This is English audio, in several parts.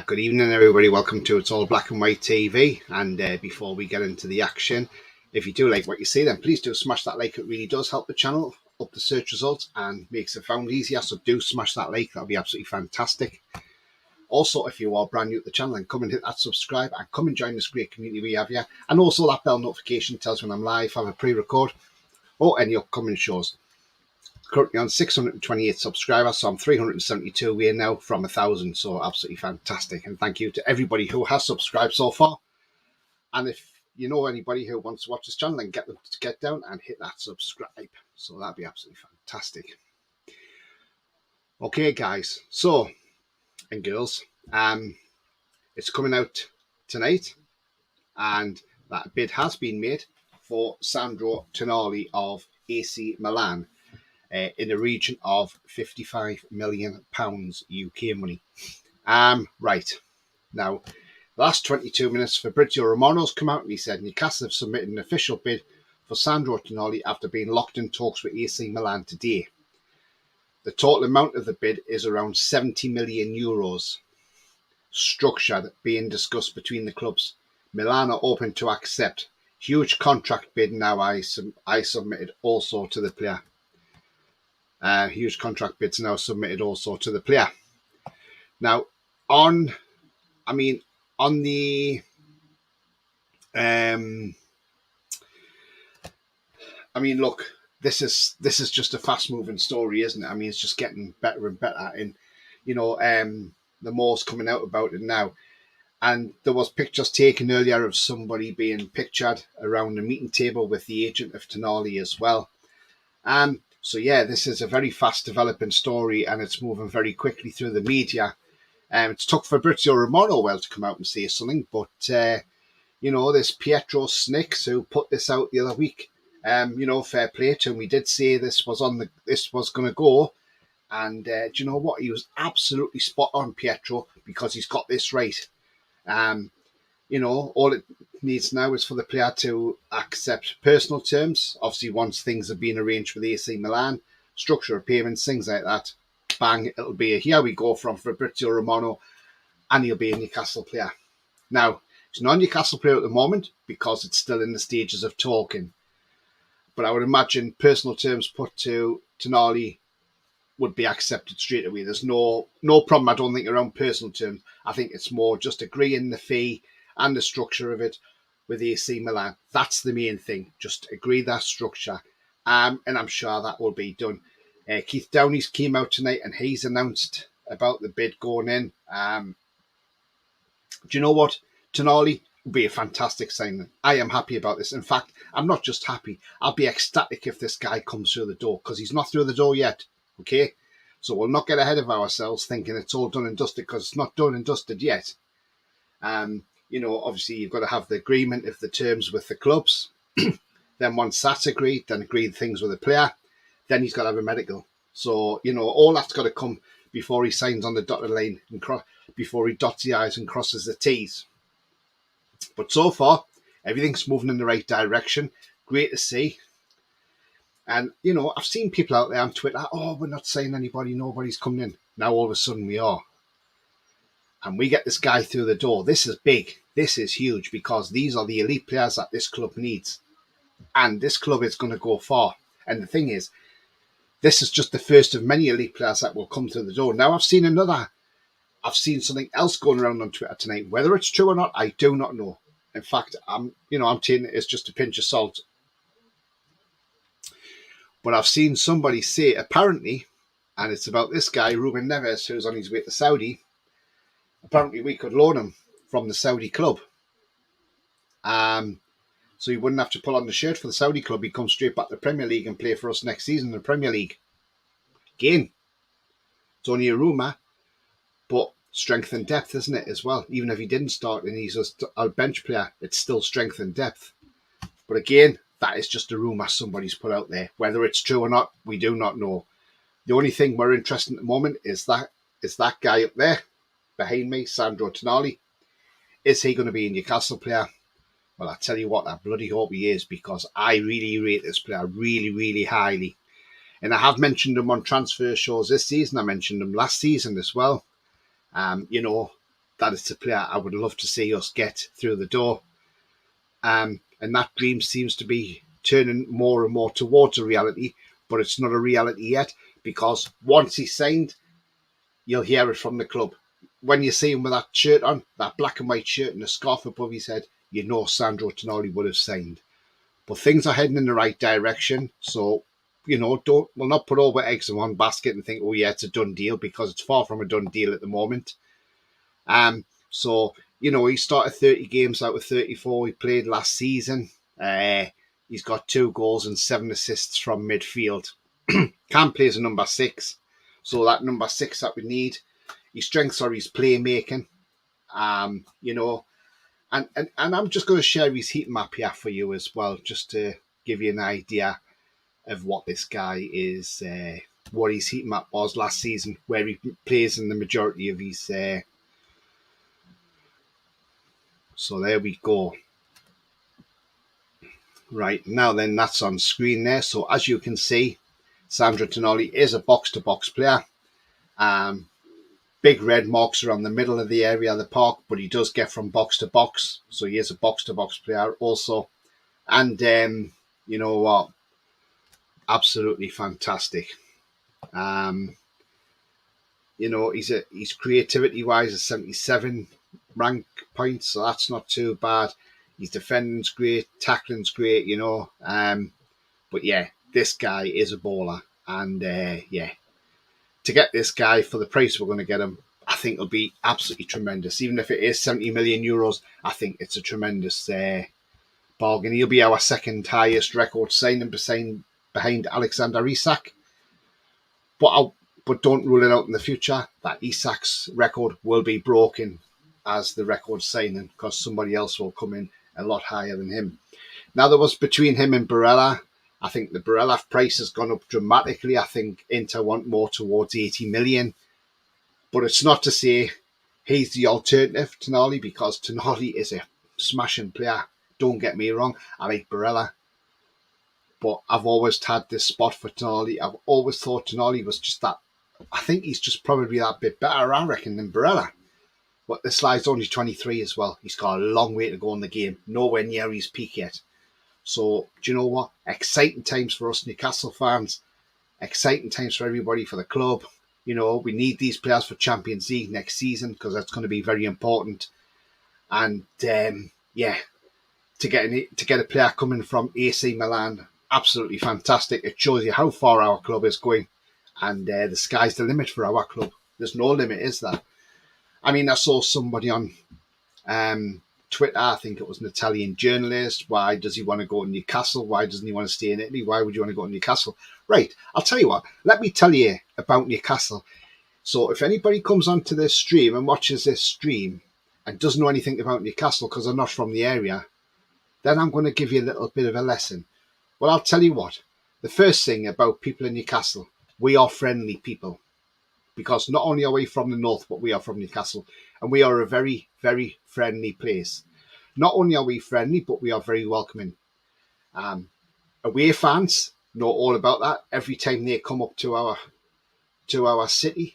Good evening, everybody. Welcome to It's All Black and White TV. And before we get into the action, if you do like what you see, then please do smash that like. It really does help the channel up the search results and makes it found easier. So do smash that like. That'll be absolutely fantastic. Also, if you are brand new to the channel, then come and hit that subscribe and come and join this great community we have here. And also that bell notification tells when I'm live, have a pre-record or any upcoming shows. Currently on 628 subscribers, so I'm 372 away now from 1,000, so absolutely fantastic. And thank you to everybody who has subscribed so far. And if you know anybody who wants to watch this channel, then get them to get down and hit that subscribe. So that'd be absolutely fantastic. Okay, guys, so and girls, it's coming out tonight, and that bid has been made for Sandro Tonali of AC Milan. In a region of £55 million UK money. Right. Now, the last 22 minutes, Fabrizio Romano's come out and he said Newcastle have submitted an official bid for Sandro Tonali after being locked in talks with AC Milan today. The total amount of the bid is around €70 million. Structure being discussed between the clubs. Milan are open to accept. Huge contract bid now I submitted also to the player. Huge contract bids now submitted also to the player. Now, look, this is just a fast-moving story, isn't it? I mean, it's just getting better and better, and the more's coming out about it now. And there was pictures taken earlier of somebody being pictured around the meeting table with the agent of Tonali as well. So yeah, this is a very fast developing story and it's moving very quickly through the media. It's took Fabrizio Romano well to come out and say something, but this Pietro Snicks who put this out the other week, fair play to him. We did say this was going to go, and do you know what? He was absolutely spot on, Pietro, because he's got this right. All it needs now is for the player to accept personal terms. Obviously, once things have been arranged with AC Milan, structure of payments, things like that, bang, it'll be a here we go from Fabrizio Romano, and he'll be a Newcastle player. Now, he's not a Newcastle player at the moment because it's still in the stages of talking. But I would imagine personal terms put to Tonali would be accepted straight away. There's no problem, I don't think, around personal terms. I think it's more just agreeing the fee and the structure of it with AC Milan. That's the main thing. Just agree that structure. And I'm sure that will be done. Keith Downey's came out tonight and he's announced about the bid going in. Do you know what? Tonali will be a fantastic signing. I am happy about this. In fact, I'm not just happy. I'll be ecstatic if this guy comes through the door, because he's not through the door yet. Okay? So we'll not get ahead of ourselves thinking it's all done and dusted, because it's not done and dusted yet. Obviously you've got to have the agreement of the terms with the clubs. Then once that's agreed, then agreed things with the player, then he's got to have a medical. So, all that's got to come before he signs on the dotted line and before he dots the I's and crosses the T's. But so far, everything's moving in the right direction. Great to see. And, I've seen people out there on Twitter, we're not saying anybody, nobody's coming in. Now all of a sudden we are. And we get this guy through the door. This is big. This is huge, because these are the elite players that this club needs. And this club is going to go far. And the thing is, this is just the first of many elite players that will come through the door. Now I've seen something else going around on Twitter tonight. Whether it's true or not, I do not know. In fact, I'm taking it as just a pinch of salt. But I've seen somebody say, apparently, and it's about this guy, Ruben Neves, who's on his way to Saudi. Apparently, we could loan him from the Saudi club. So he wouldn't have to pull on the shirt for the Saudi club. He'd come straight back to the Premier League and play for us next season in the Premier League. Again, it's only a rumour, but strength and depth, isn't it, as well? Even if he didn't start and he's a bench player, it's still strength and depth. But again, that is just a rumour somebody's put out there. Whether it's true or not, we do not know. The only thing we're interested in at the moment is that guy up there behind me, Sandro Tonali. Is he going to be a Newcastle player? Well, I tell you what, I bloody hope he is, because I really rate this player really, really highly. And I have mentioned him on transfer shows this season. I mentioned him last season as well. that is the player I would love to see us get through the door. And that dream seems to be turning more and more towards a reality, but it's not a reality yet, because once he's signed, you'll hear it from the club. When you see him with that shirt on, that black and white shirt and a scarf above his head, you know Sandro Tonali would have signed. But things are heading in the right direction, so we'll not put all the eggs in one basket and think, oh yeah, it's a done deal, because it's far from a done deal at the moment. So he started 30 games out of 34 he played last season. He's got 2 goals and 7 assists from midfield. Can play as a number 6, so that number 6 that we need. His strengths are his playmaking. And I'm just going to share his heat map here for you as well, just to give you an idea of what this guy is, what his heat map was last season, where he plays in the majority of his. So there we go. Right, now then, that's on screen there. So as you can see, Sandro Tonali is a box-to-box player. Big red marks around the middle of the area of the park, but he does get from box to box. So he is a box-to-box player also. And you know what? Absolutely fantastic. He's creativity-wise a 77 rank points, so that's not too bad. His defending's great, tackling's great, But yeah, this guy is a baller. And to get this guy for the price we're going to get him, I think it'll be absolutely tremendous. Even if it is 70 million euros, I think it's a tremendous bargain. He'll be our second highest record signing behind Alexander Isak. But don't rule it out in the future that Isak's record will be broken as the record signing, because somebody else will come in a lot higher than him. Now, there was between him and Barella. I think the Barella price has gone up dramatically. I think Inter want more towards 80 million. But it's not to say he's the alternative to Tonali, because Tonali is a smashing player. Don't get me wrong. I like Barella. But I've always had this spot for Tonali. I've always thought Tonali was just that. I think he's just probably that bit better, I reckon, than Barella. But this guy's only 23 as well. He's got a long way to go in the game. Nowhere near his peak yet. So, do you know what? Exciting times for us Newcastle fans. Exciting times for everybody, for the club. We need these players for Champions League next season, because that's going to be very important. And, to get a player coming from AC Milan, absolutely fantastic. It shows you how far our club is going. And the sky's the limit for our club. There's no limit, is there? I mean, I saw somebody on Twitter, I think it was an Italian journalist. Why does he want to go to Newcastle? Why doesn't he want to stay in Italy? Why would you want to go to Newcastle? Right, I'll tell you what. Let me tell you about Newcastle. So if anybody comes onto this stream and watches this stream and doesn't know anything about Newcastle because they're not from the area, then I'm going to give you a little bit of a lesson. Well, I'll tell you what. The first thing about people in Newcastle, we are friendly people. Because not only are we from the north, but we are from Newcastle. And we are a very, very friendly place. Not only are we friendly, but we are very welcoming. Away fans know all about that. Every time they come up to our city,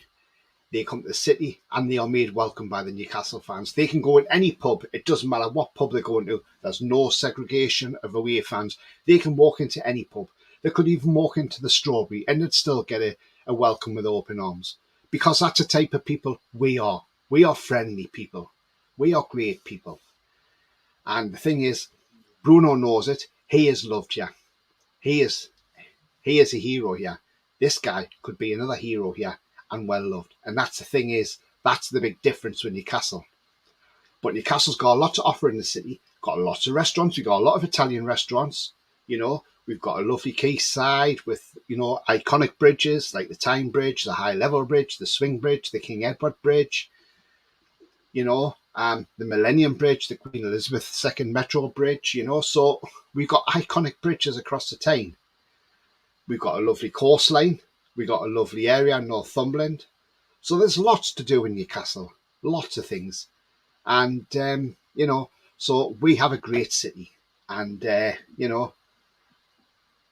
they come to the city and they are made welcome by the Newcastle fans. They can go in any pub. It doesn't matter what pub they're going to. There's no segregation of away fans. They can walk into any pub. They could even walk into the Strawberry and they'd still get a welcome with open arms. Because that's the type of people we are. We are friendly people. We are great people. And the thing is, Bruno knows it. He is loved here. He is a hero here. This guy could be another hero here and well loved. And that's the thing is, that's the big difference with Newcastle. But Newcastle's got a lot to offer in the city. Got lots of restaurants. We've got a lot of Italian restaurants. We've got a lovely quayside with, iconic bridges like the Tyne Bridge, the High Level Bridge, the Swing Bridge, the King Edward Bridge, the Millennium Bridge, the Queen Elizabeth II Metro Bridge, So we've got iconic bridges across the Tyne. We've got a lovely coastline. We've got a lovely area, Northumberland. So there's lots to do in Newcastle. Lots of things. And, so we have a great city. And,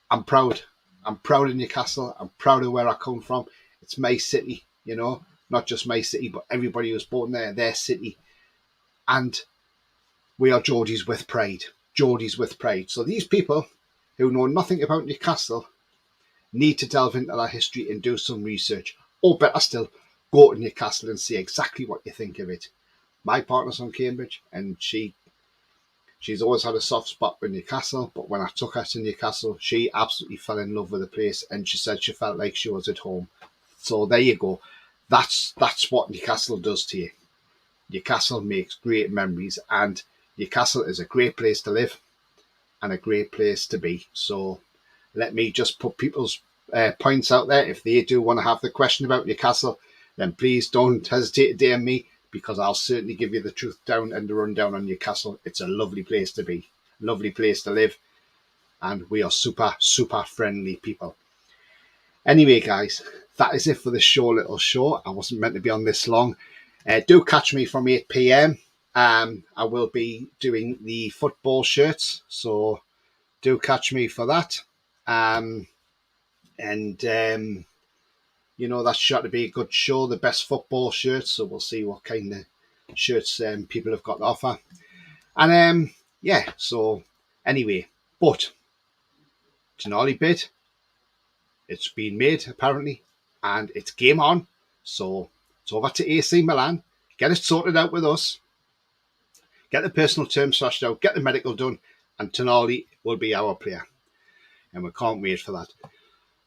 I'm proud. I'm proud of Newcastle. I'm proud of where I come from. It's my city, not just my city, but everybody who's born there, their city. And we are Geordies with pride. Geordies with pride. So these people who know nothing about Newcastle need to delve into that history and do some research. Or better still, go to Newcastle and see exactly what you think of it. My partner's from Cambridge, and she's always had a soft spot for Newcastle, but when I took her to Newcastle, she absolutely fell in love with the place, and she said she felt like she was at home. So there you go. That's what Newcastle does to you. Newcastle makes great memories, and Newcastle is a great place to live and a great place to be. So let me just put people's points out there. If they do want to have the question about Newcastle, then please don't hesitate to DM me, because I'll certainly give you the truth down and the rundown on Newcastle. It's a lovely place to be, lovely place to live, and we are super, super friendly people. Anyway, guys, that is it for this little show. I wasn't meant to be on this long. Do catch me from 8 p.m. I will be doing the football shirts, so do catch me for that. You know, that's sure to be a good show, the best football shirts. So we'll see what kind of shirts people have got to offer. And yeah, so anyway, but Tonali bid, it's been made apparently, and it's game on. So it's over to AC Milan. Get it sorted out with us. Get the personal terms slashed out. Get the medical done, and Tonali will be our player. And we can't wait for that.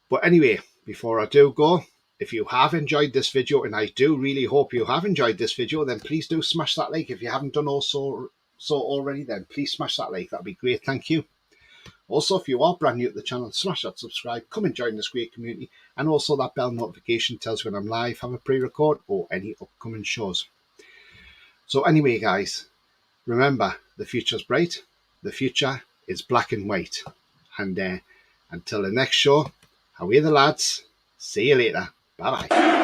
But anyway, before I do go, if you have enjoyed this video, and I do really hope you have enjoyed this video, then please do smash that like. If you haven't done so already, then please smash that like. That'd be great. Thank you. Also, if you are brand new to the channel, smash that subscribe. Come and join this great community. And also that bell notification tells you when I'm live, have a pre-record, or any upcoming shows. So anyway, guys, remember, the future's bright. The future is black and white. And until the next show, how are the lads? See you later. Bye-bye.